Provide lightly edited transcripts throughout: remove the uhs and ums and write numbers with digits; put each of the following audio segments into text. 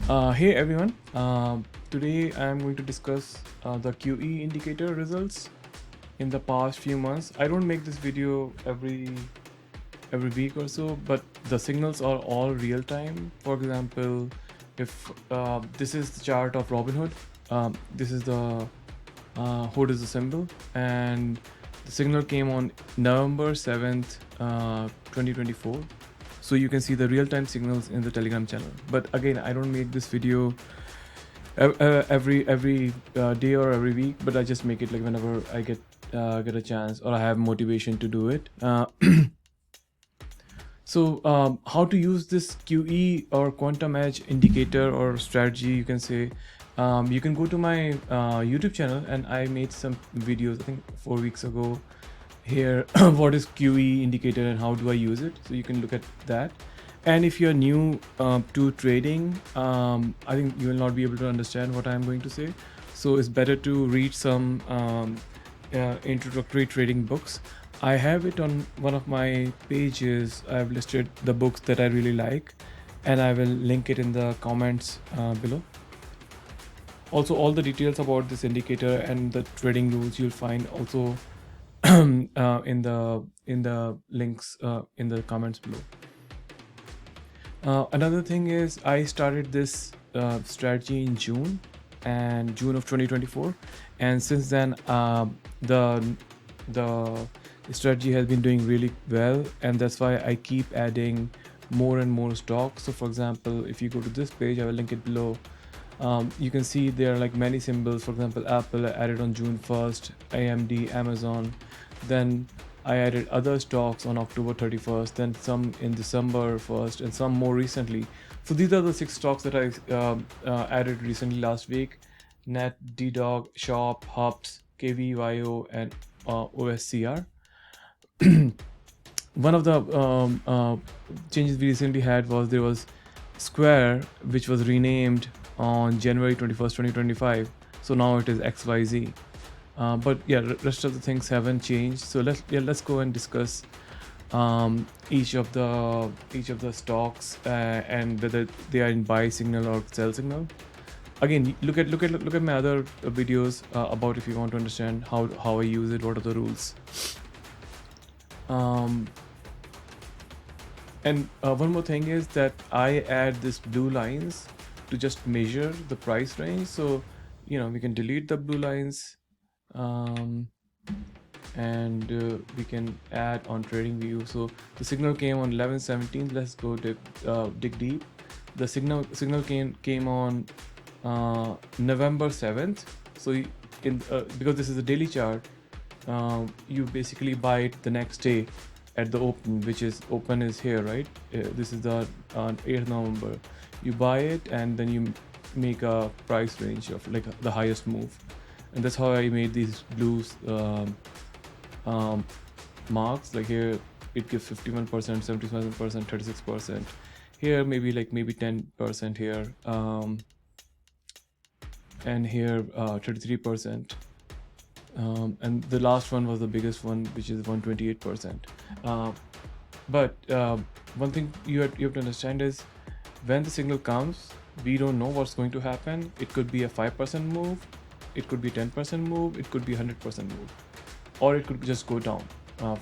Hey everyone, today I am going to discuss the QE indicator results in the past few months. I don't make this video every week or so, but the signals are all real time. For example, if this is the chart of Robinhood, this is the hood is the symbol, and the signal came on November 7th, 2024. So you can see the real-time signals in the Telegram channel. But again, I don't make this video every day or every week, but I just make it like whenever I get a chance or I have motivation to do it. So how to use this QE or quantum edge indicator or strategy, you can say. You can go to my YouTube channel, and I made some videos, I think 4 weeks ago. Here, what is QE indicator and how do I use it? So you can look at that. And if you're new to trading, I think you will not be able to understand what I'm going to say. So it's better to read some introductory trading books. I have it on one of my pages. I've listed the books that I really like, and I will link it in the comments below. Also, all the details about this indicator and the trading rules you'll find also in the links in the comments below. Another thing is I started this strategy in June of 2024, and since then the strategy has been doing really well, and that's why I keep adding more and more stocks. So for example, if you go to this page, I will link it below. You can see there are like many symbols. For example, Apple added on June 1st, AMD, Amazon. Then I added other stocks on October 31st, then some in December 1st, and some more recently. So these are the 6 stocks that I added recently last week: Net, DDOG, Shop, Hubs, KVYO, and OSCR. One of the changes we recently had was there was Square, which was renamed on January 21st, 2025. So now it is XYZ. But yeah, rest of the things haven't changed. So let's go and discuss each of the stocks and whether they are in buy signal or sell signal. Again, look at my other videos about if you want to understand how I use it, what are the rules. And one more thing is that I add this blue lines to just measure the price range. So we can delete the blue lines. And we can add on trading view. So the signal came on 11/17. Let's go dig deep. The signal came on November 7th. So because this is a daily chart, you basically buy it the next day at the open, which is open is here, right? This is the 8th November. You buy it and then you make a price range of like the highest move. And that's how I made these blues marks. Like here it gives 51%, 77%, 36%. Here maybe 10% here, and here 33%. And the last one was the biggest one, which is 128%. But one thing you have to understand is when the signal comes, we don't know what's going to happen. It could be a 5% move, it could be 10% move, it could be 100% move, or it could just go down.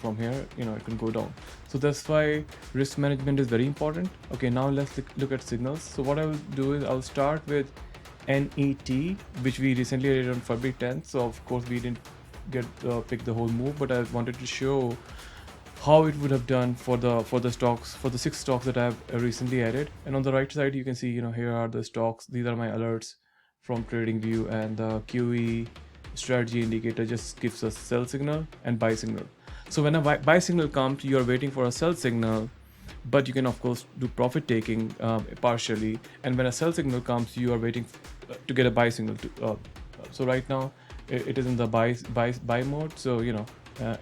From here, it can go down. So that's why risk management is very important. Okay, now let's look at signals. So what I will do is I'll start with NET, which we recently added on February 10th. So of course we didn't get pick the whole move, but I wanted to show how it would have done for the stocks, for the 6 stocks that I've recently added. And on the right side, you can see, here are the stocks. These are my alerts from TradingView, and the QE strategy indicator just gives us sell signal and buy signal. So when a buy signal comes, you are waiting for a sell signal, but you can of course do profit taking partially. And when a sell signal comes, you are waiting to get a buy signal. So right now it is in the buy mode. So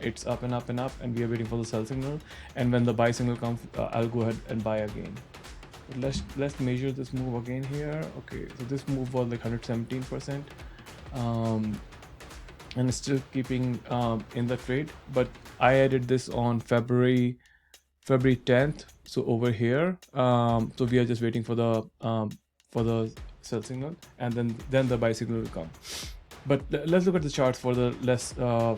it's up and up and up, and we are waiting for the sell signal. And when the buy signal comes, I'll go ahead and buy again. Let's measure this move again here. Okay, so this move was like 117%. And it's still keeping in the trade, but I added this on February 10th. So over here, so we are just waiting for the for the sell signal, and then the buy signal will come. But let's look at the charts for the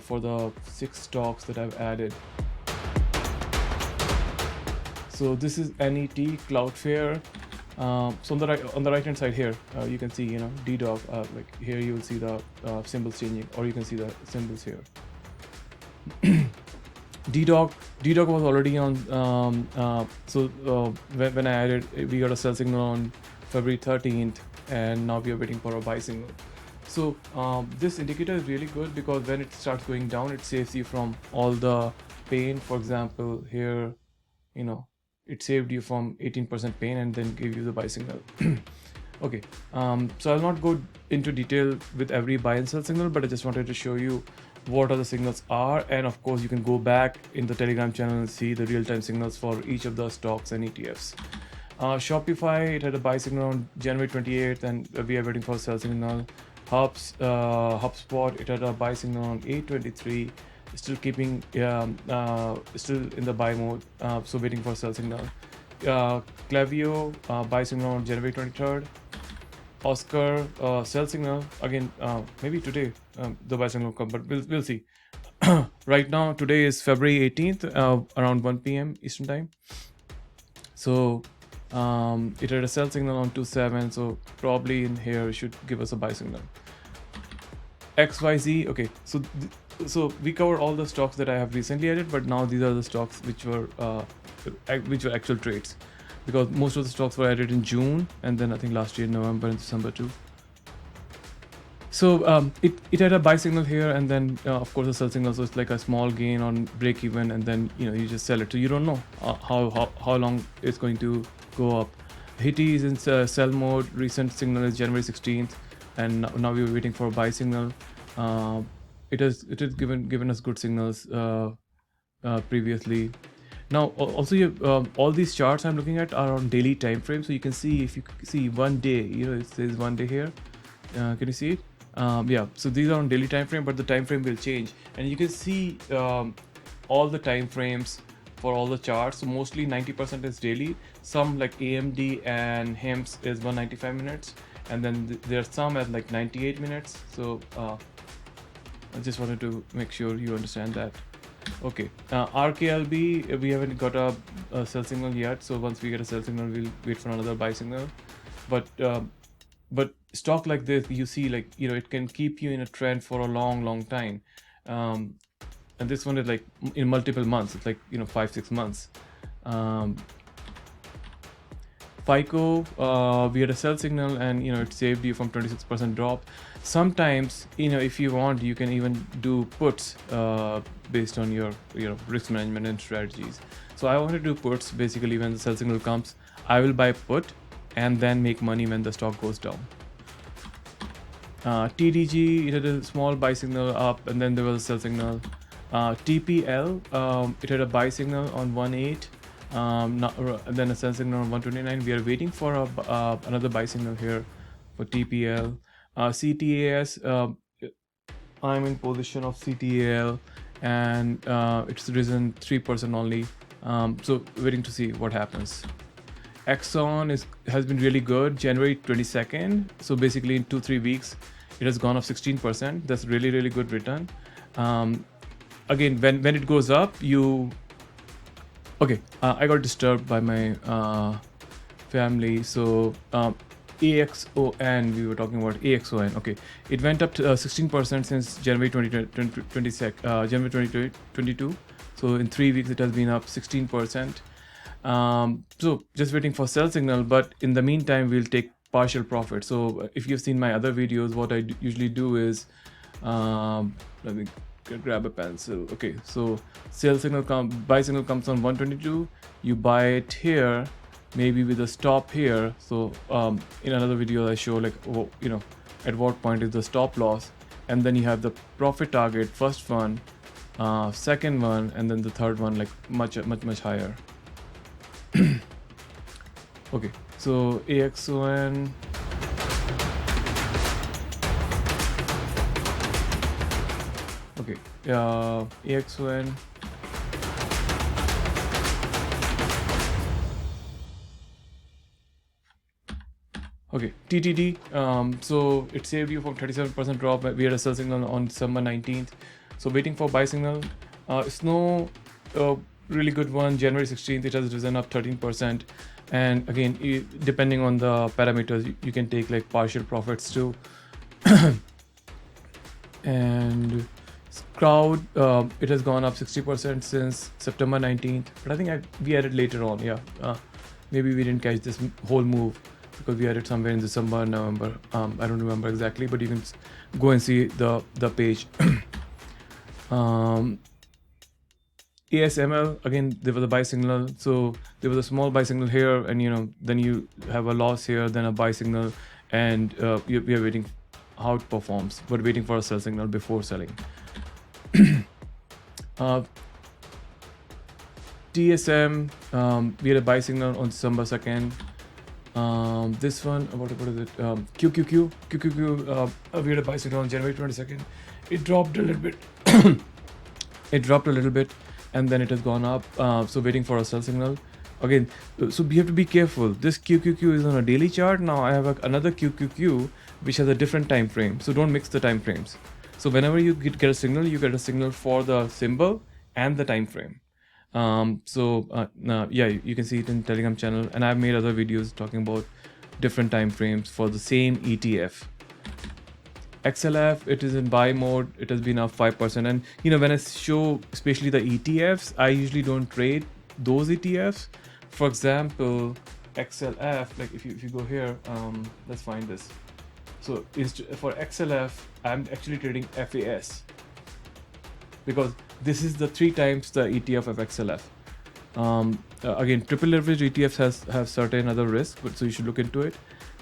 for the 6 stocks that I've added. So this is NET Cloudflare. So on the right hand side here, you can see, DDOG. Like here you will see the symbols changing, or you can see the symbols here. DDOG was already on. When I added, we got a sell signal on February 13th, and now we are waiting for a buy signal. So this indicator is really good because when it starts going down, it saves you from all the pain. For example, here, it saved you from 18% pain and then gave you the buy signal. Okay, so I'll not go into detail with every buy and sell signal, but I just wanted to show you what are the signals are, and of course you can go back in the Telegram channel and see the real-time signals for each of the stocks and ETFs. Shopify, it had a buy signal on January 28th, and we are waiting for a sell signal. HubSpot, it had a buy signal on 8/23, still keeping still in the buy mode, so waiting for sell signal. Klaviyo, buy signal on January 23rd. Oscar, sell signal again, maybe today the buy signal will come, but we'll see. Right now, today is February 18th, around 1 p.m. Eastern time. So it had a sell signal on 2/7, so probably in here it should give us a buy signal. XYZ, okay, so we covered all the stocks that I have recently added, but now these are the stocks which were actual trades, because most of the stocks were added in June, and then I think last year November and December too. So it had a buy signal here, and then of course a sell signal. So it's like a small gain on break even, and then you just sell it. So you don't know how long it's going to go up. HITI is in sell mode. Recent signal is January 16th, and now we're waiting for a buy signal. It has given us good signals previously. Now also all these charts I'm looking at are on daily time frame, so you can see, if you see 1 day, it says 1 day here. Can you see it? Yeah, so these are on daily time frame, but the time frame will change, and you can see all the time frames for all the charts. So mostly 90% is daily. Some like AMD and HIMS is 195 minutes, and then there's some at like 98 minutes. So I just wanted to make sure you understand that. Okay, RKLB, we haven't got a sell signal yet, so once we get a sell signal, we'll wait for another buy signal. But stock like this, you see, like, it can keep you in a trend for a long time, and this one is like in multiple months. It's like 5-6 months. FICO, we had a sell signal, and it saved you from 26% drop. Sometimes, if you want, you can even do puts based on your risk management and strategies. So I want to do puts. Basically, when the sell signal comes, I will buy put and then make money when the stock goes down. TDG, it had a small buy signal up, and then there was a sell signal. TPL, it had a buy signal on 1.8, then a sell signal on 129. We are waiting for another buy signal here for TPL. CTAS, I'm in position of CTAL, and it's risen 3% only. So waiting to see what happens. Exxon has been really good. January 22nd, so basically in 2-3 weeks, it has gone up 16%. That's really good return. Again, when it goes up, I got disturbed by my family. So AXON, we were talking about AXON. Okay, it went up to 16% since January 2022. So in 3 weeks, it has been up 16%. So just waiting for sell signal, but in the meantime, we'll take partial profit. So if you've seen my other videos, what I usually do is, let me grab a pencil. Okay, so buy signal comes on 122. You buy it here, maybe with a stop here. So in another video, I show like, at what point is the stop loss, and then you have the profit target, first one, second one, and then the third one, like much higher. Okay, so AXON. Okay, AXON. Okay, TTD. So it saved you from 37% drop. We had a sell signal on December 19th. So waiting for buy signal. It's no really good one. January 16th, it has risen up 13%. And again, depending on the parameters, you can take like partial profits too. And crowd, it has gone up 60% since September 19th. But I think we added later on. Yeah, maybe we didn't catch this whole move, because we had it somewhere in December, November. I don't remember exactly, but you can go and see the page. ASML, again, there was a buy signal. So there was a small buy signal here, and then you have a loss here, then a buy signal, and we are waiting how it performs, but waiting for a sell signal before selling. TSM, we had a buy signal on December 2nd. This one, what is it? QQQ, we had a buy signal on January 22nd. It dropped a little bit. It dropped a little bit, and then it has gone up. So waiting for a sell signal. Again, so we have to be careful. This QQQ is on a daily chart. Now I have another QQQ which has a different time frame. So don't mix the time frames. So whenever you get a signal, you get a signal for the symbol and the time frame. Yeah, you can see it in Telegram channel, and I've made other videos talking about different time frames for the same ETF. XLF, it is in buy mode. It has been up 5%. And when I show especially the ETFs, I usually don't trade those ETFs. For example, XLF, like if you go here, let's find this. So for XLF, I'm actually trading FAS, because this is the 3 times the ETF of XLF. Again, triple leverage ETFs have certain other risks, but so you should look into it.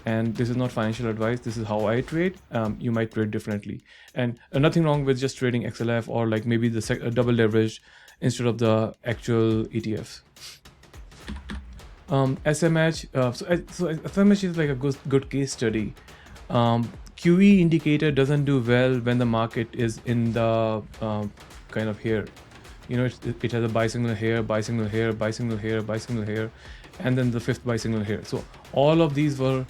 And this is not financial advice. This is how I trade. You might trade differently, and nothing wrong with just trading XLF or like maybe the double leverage instead of the actual ETFs. SMH. So SMH is like a good case study. QE indicator doesn't do well when the market is in the kind of here. It has a buy signal here, buy signal here, buy signal here, buy signal here, and then the 5th buy signal here. So all of these were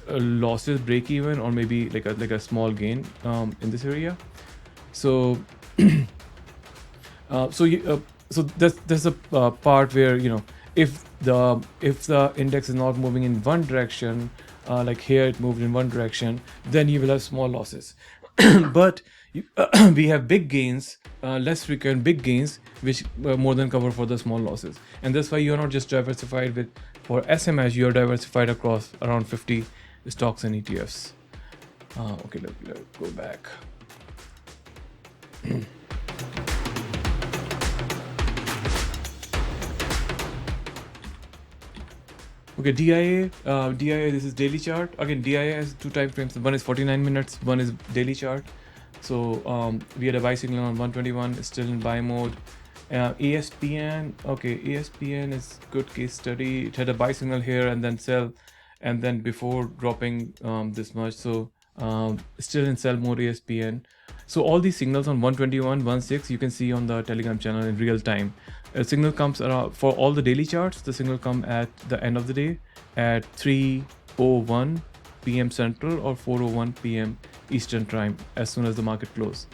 losses, break even, or maybe like a small gain in this area. So so there's a part where if the index is not moving in one direction, like here it moved in one direction, then you will have small losses. But we have big gains, less frequent big gains, which more than cover for the small losses. And that's why you're not just diversified for SMH, you're diversified across around 50 stocks and ETFs. Okay, let's go back. Okay, DIA, this is daily chart. Again, DIA has 2 time frames. One is 49 minutes, one is daily chart. So we had a buy signal on 121, it's still in buy mode. ASPN, okay, ASPN is good case study. It had a buy signal here and then sell, and then before dropping this much. So still in sell mode, ASPN. So all these signals on 121, 16, you can see on the Telegram channel in real time. A signal comes around for all the daily charts. The signal come at the end of the day at 3:01 p.m. Central or 4:01 p.m. Eastern time, as soon as the market closes.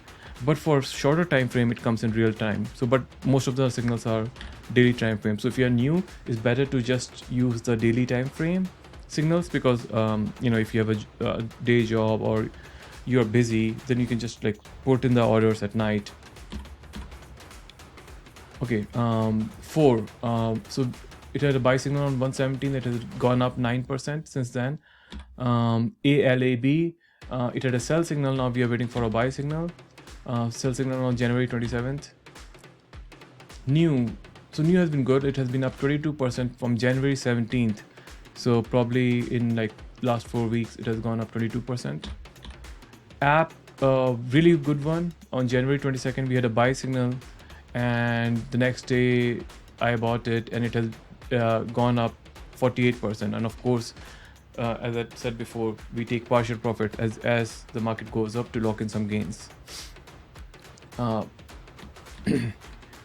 But for shorter time frame, it comes in real time. So, but most of the signals are daily time frame. So if you're new, it's better to just use the daily time frame signals, because if you have a day job or you're busy, then you can just like put in the orders at night. Okay, 4. So it had a buy signal on 117. It has gone up 9% since then. ALAB, it had a sell signal. Now we are waiting for a buy signal. Sell signal on January 27th. New has been good. It has been up 22% from January 17th. So probably in like last 4 weeks, it has gone up 22%. App, really good one. On January 22nd, we had a buy signal, and the next day I bought it, and it has gone up 48%. And of course, as I said before, we take partial profit as the market goes up to lock in some gains.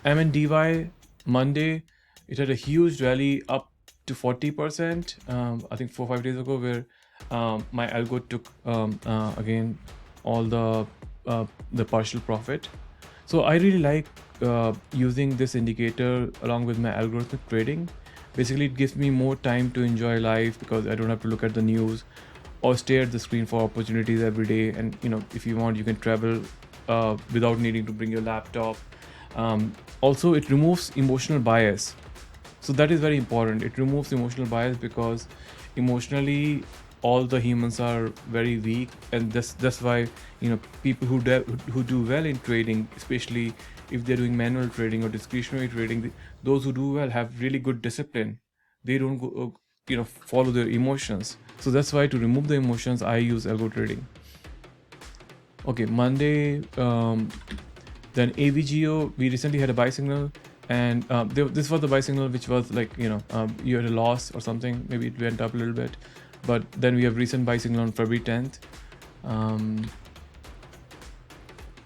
MNDY, Monday, it had a huge rally up to 40%. I think 4 or 5 days ago, where my algo took again all the partial profit. So I really like using this indicator along with my algorithmic trading. Basically, it gives me more time to enjoy life because I don't have to look at the news or stare at the screen for opportunities every day. And if you want, you can travel without needing to bring your laptop. Also, it removes emotional bias. So that is very important. It removes emotional bias because emotionally all the humans are very weak, and that's why people who do well in trading, especially if they're doing manual trading or discretionary trading, those who do well have really good discipline. They don't go follow their emotions. So that's why, to remove the emotions, I use algo trading. Okay, Monday, then AVGO, we recently had a buy signal, and this was the buy signal which was like you had a loss or something. Maybe it went up a little bit, but then we have recent buy signal on February 10th.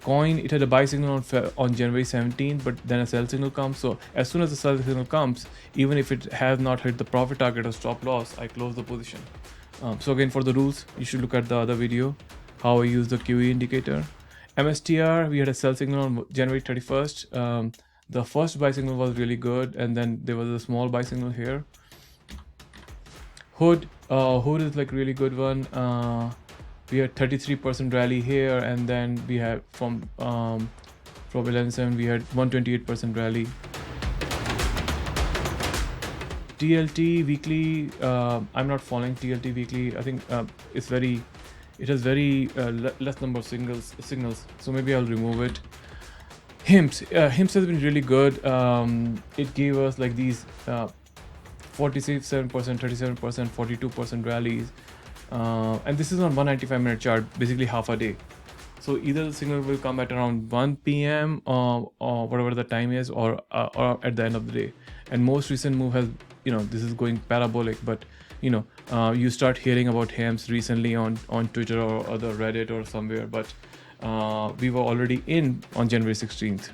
Coin, it had a buy signal on January 17th, but then a sell signal comes. So as soon as the sell signal comes, even if it has not hit the profit target or stop loss, I close the position. So again, for the rules, you should look at the other video, how I use the QE indicator. MSTR, we had a sell signal on January 31st. The first buy signal was really good, and then there was a small buy signal here. Hood is like really good one. We had 33% rally here, and then we had from 11.7 we had 128% rally. TLT weekly, I'm not following TLT weekly. I think it has very less number of signals, so maybe I'll remove it. HIMS has been really good. It gave us like these 47%, 37%, 42% rallies, and this is on 195-minute chart, basically half a day. So either the signal will come at around 1 p.m. or whatever the time is, or at the end of the day. And most recent move has, this is going parabolic, but you start hearing about HIMS recently on Twitter or other Reddit or somewhere, but we were already in on January 16th.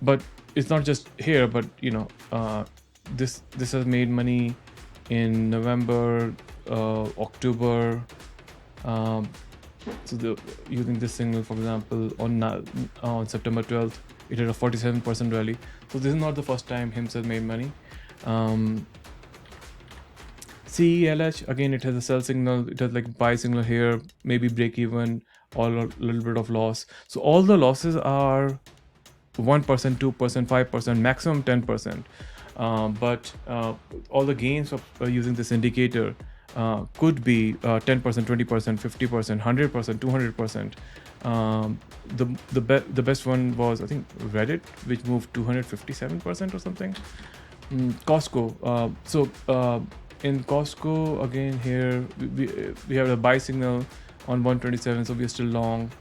But it's not just here, but this has made money in November, October. So using this signal, for example, on September 12th, it had a 47% rally. So this is not the first time HIMS has made money. CELH, again, it has a sell signal. It has like buy signal here, maybe break even or a little bit of loss. So all the losses are 1%, 2%, 5%, maximum 10%. But all the gains of using this indicator could be 10%, 20%, 50%, 100%, 200%. The best one was, I think, Reddit, which moved 257% or something. Costco. In Costco, again, here we have a buy signal on 127, so we are still long,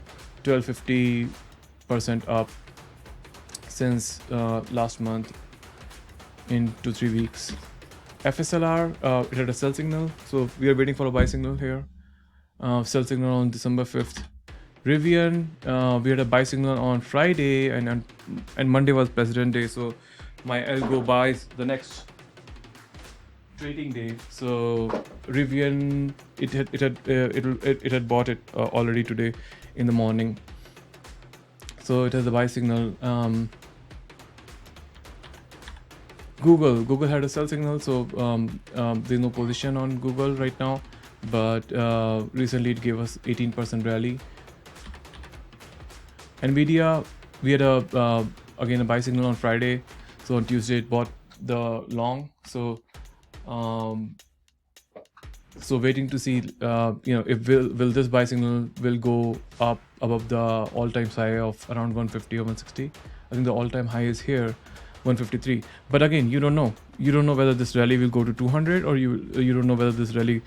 1250% up since last month in 2-3 weeks. FSLR, it had a sell signal, so we are waiting for a buy signal here. Sell signal on December 5th. Rivian, we had a buy signal on Friday, and Monday was President Day, so my algo buys the next trading day. So Rivian, it had bought it already today in the morning, so it has a buy signal. Google had a sell signal, so there's no position on Google right now, but recently it gave us 18% rally. NVDA, we had again a buy signal on Friday, so on Tuesday it bought the long. So waiting to see if will this buy signal will go up above the all-time high of around 150 or 160. I think the all-time high is here, 153. But again, you don't know whether this rally will go to 200, or you don't know whether this rally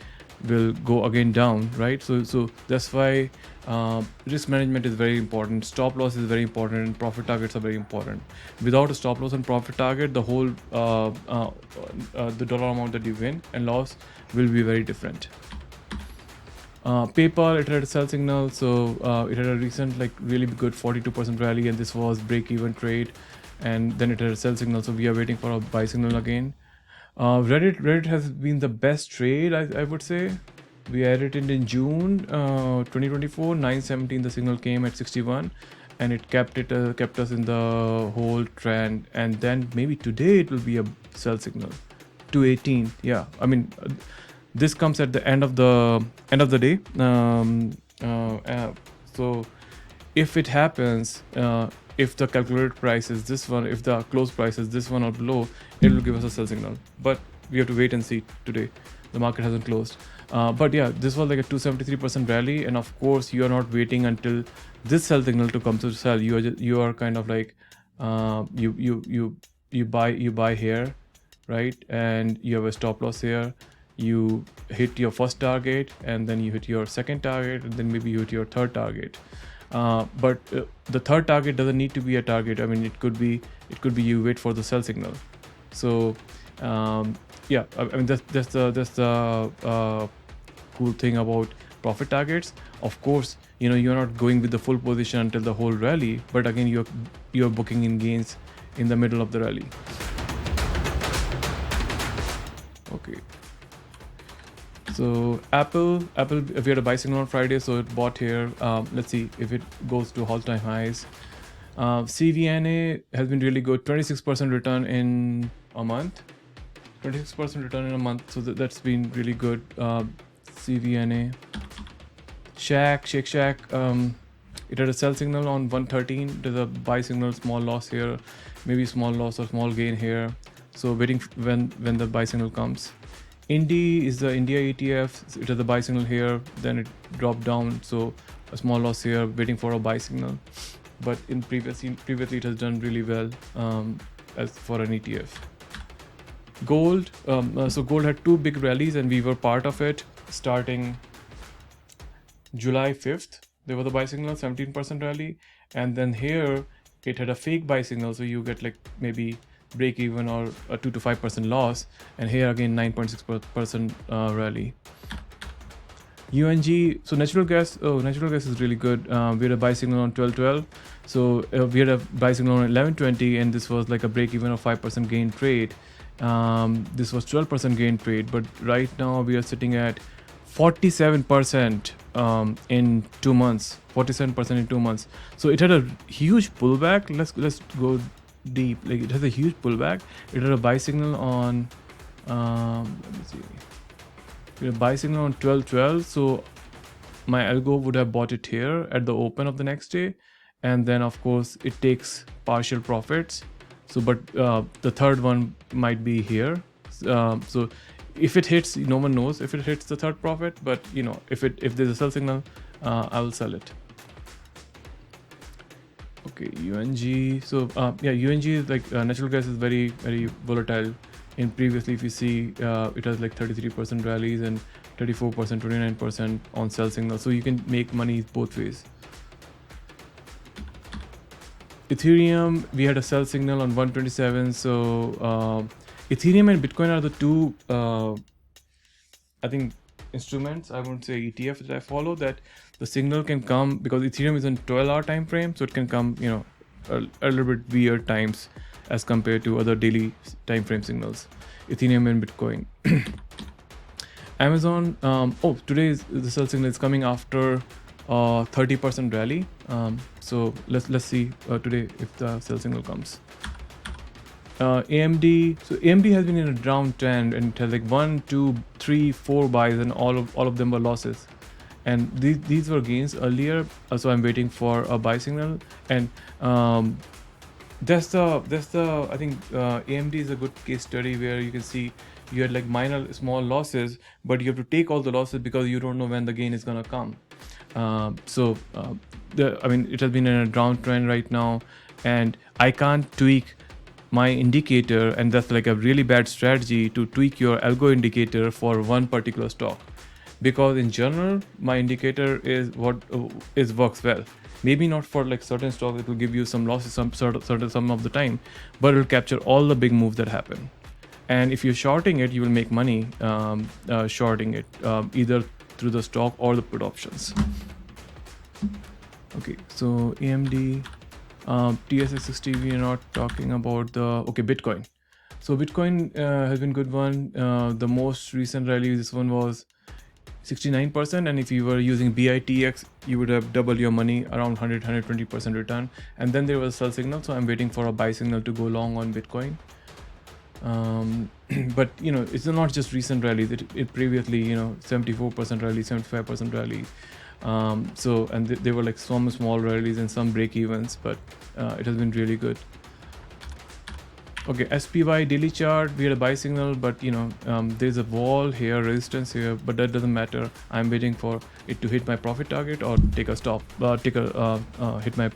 will go again down, right? So that's why risk management is very important. Stop loss is very important, and profit targets are very important. Without a stop loss and profit target, the whole the dollar amount that you win and loss will be very different. PayPal, it had a sell signal, so it had a recent really good 42% rally, and this was break even trade, and then it had a sell signal, so we are waiting for a buy signal again. Reddit has been the best trade, I would say. We added it in June 2024, 917. The signal came at 61, and it kept us in the whole trend. And then maybe today it will be a sell signal, 218. Yeah, I mean, this comes at the end of the day. So if it happens, if the calculated price is this one, if the close price is this one or below, it will give us a sell signal. But we have to wait and see today. The market hasn't closed. But yeah, this was like a 273% rally, and of course you are not waiting until this sell signal to come to sell. You are kind of like you buy here, right? And you have a stop loss here. You hit your first target, and then you hit your second target, and then maybe you hit your third target. But the third target doesn't need to be a target. I mean, it could be you wait for the sell signal. So yeah, I mean that's the cool thing about profit targets. Of course, you're not going with the full position until the whole rally, but again you're booking in gains in the middle of the rally. Okay. So Apple, we had a buy signal on Friday, so it bought here. Let's see if it goes to all-time highs. CVNA has been really good, 26% return in a month. 26% return in a month, so that's been really good. CVNA. Shake Shack, it had a sell signal on 113. There's a buy signal, small loss here, maybe small loss or small gain here. So waiting when the buy signal comes. Indy is the India ETF. It has a buy signal here, then it dropped down, so a small loss here, waiting for a buy signal. But in previously it has done really well as for an ETF. Gold, so gold had two big rallies, and we were part of it. Starting July 5th, there was a buy signal, 17% rally, and then here it had a fake buy signal, so you get like maybe break even or a 2 to 5% loss, and here again 9.6% rally. UNG, so natural gas is really good. We had a buy signal on 12.12, so we had a buy signal on 11.20, and this was like a break even of 5% gain trade. This was 12% gain trade, but right now we are sitting at 47% in 2 months. 47% in 2 months. So it had a huge pullback. Let's go deep. Like, it has a huge pullback. It had a buy signal on let me see. We had a buy signal on 12.12. So my algo would have bought it here at the open of the next day, and then of course it takes partial profits. So but the third one might be here. So if it hits, no one knows if it hits the third profit, but if there's a sell signal, I will sell it. Okay, UNG. So yeah, UNG is like natural gas is very, very volatile. In previously, if you see, it has like 33% rallies and 34%, 29% on sell signal. So you can make money both ways. Ethereum, we had a sell signal on 127. So Ethereum and Bitcoin are the two, I think, instruments, I won't say ETF, that I follow, that the signal can come, because Ethereum is in 12-hour time frame, so it can come, a little bit weird times as compared to other daily time frame signals. Ethereum and Bitcoin. Amazon, today the sell signal is coming after 30% rally. So let's see today if the sell signal comes. AMD, so AMD has been in a downtrend, and it has like 1, 2, 3, 4 buys, and all of them were losses. And these were gains earlier, so I'm waiting for a buy signal. And that's the I think AMD is a good case study where you can see you had like minor small losses, but you have to take all the losses because you don't know when the gain is gonna come. I mean, it has been in a downtrend right now, and I can't tweak my indicator, and that's like a really bad strategy to tweak your algo indicator for one particular stock, because in general my indicator is what works well. Maybe not for like certain stocks, it will give you some losses some of the time, but it will capture all the big moves that happen. And if you're shorting it, you will make money shorting it, either through the stock or the put options. Okay, so AMD, TSX60, we are not talking about the, okay, Bitcoin. So Bitcoin has been good one. The most recent rally, this one was 69%, and if you were using BITX, you would have double your money, around 120% return. And then there was a sell signal, so I'm waiting for a buy signal to go long on Bitcoin. But it's not just recent rallies. It previously 74% rally, 75% rally. So and they were like some small rallies and some break evens, but it has been really good. Okay, SPY daily chart, we had a buy signal, but there's a wall here, resistance here, but that doesn't matter. I'm waiting for it to hit my profit target or take a stop, hit my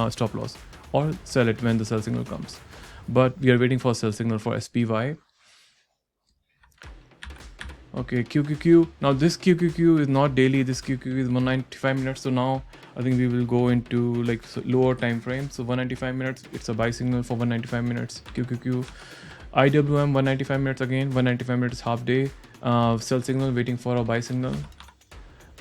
stop loss, or sell it when the sell signal comes. But we are waiting for a sell signal for SPY. Okay, QQQ. Now this QQQ is not daily. This QQQ is 195 minutes. So now I think we will go into like lower time frame. So 195 minutes, it's a buy signal for 195 minutes. QQQ, IWM 195 minutes again. 195 minutes half day. Sell signal waiting for a buy signal.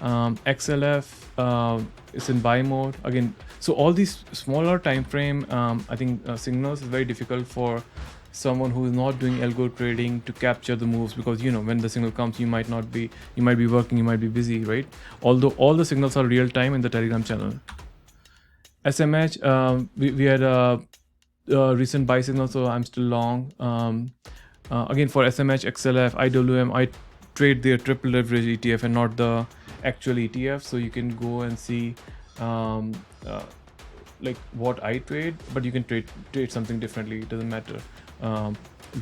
XLF is in buy mode again. So all these smaller time frame, I think signals is very difficult for someone who is not doing algo trading to capture the moves, because when the signal comes, you might be working, you might be busy, right? Although all the signals are real time in the Telegram channel. SMH, we had a recent buy signal, so I'm still long. Again for SMH, XLF, IWM, I trade their triple leverage ETF and not the actual ETF, so you can go and see like what I trade, but you can trade something differently, it doesn't matter.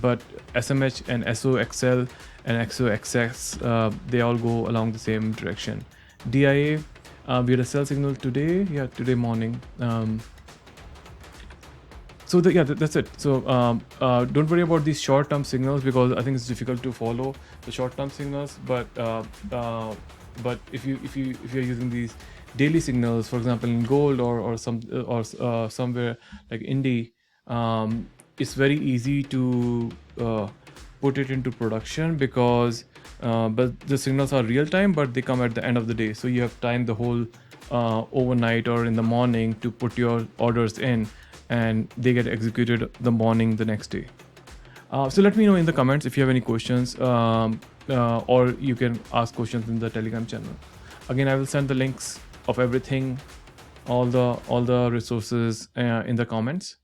But SMH and SOXL and XOXX, they all go along the same direction. DIA, we had a sell signal today, today morning. So that's it. So don't worry about these short-term signals, because I think it's difficult to follow the short-term signals. But if you're using these daily signals, for example in gold or somewhere like Indy, it's very easy to put it into production, because but the signals are real time, but they come at the end of the day. So you have time the whole overnight or in the morning to put your orders in, and they get executed the morning the next day. So let me know in the comments if you have any questions, or you can ask questions in the Telegram channel. Again, I will send the links of everything, all the resources in the comments.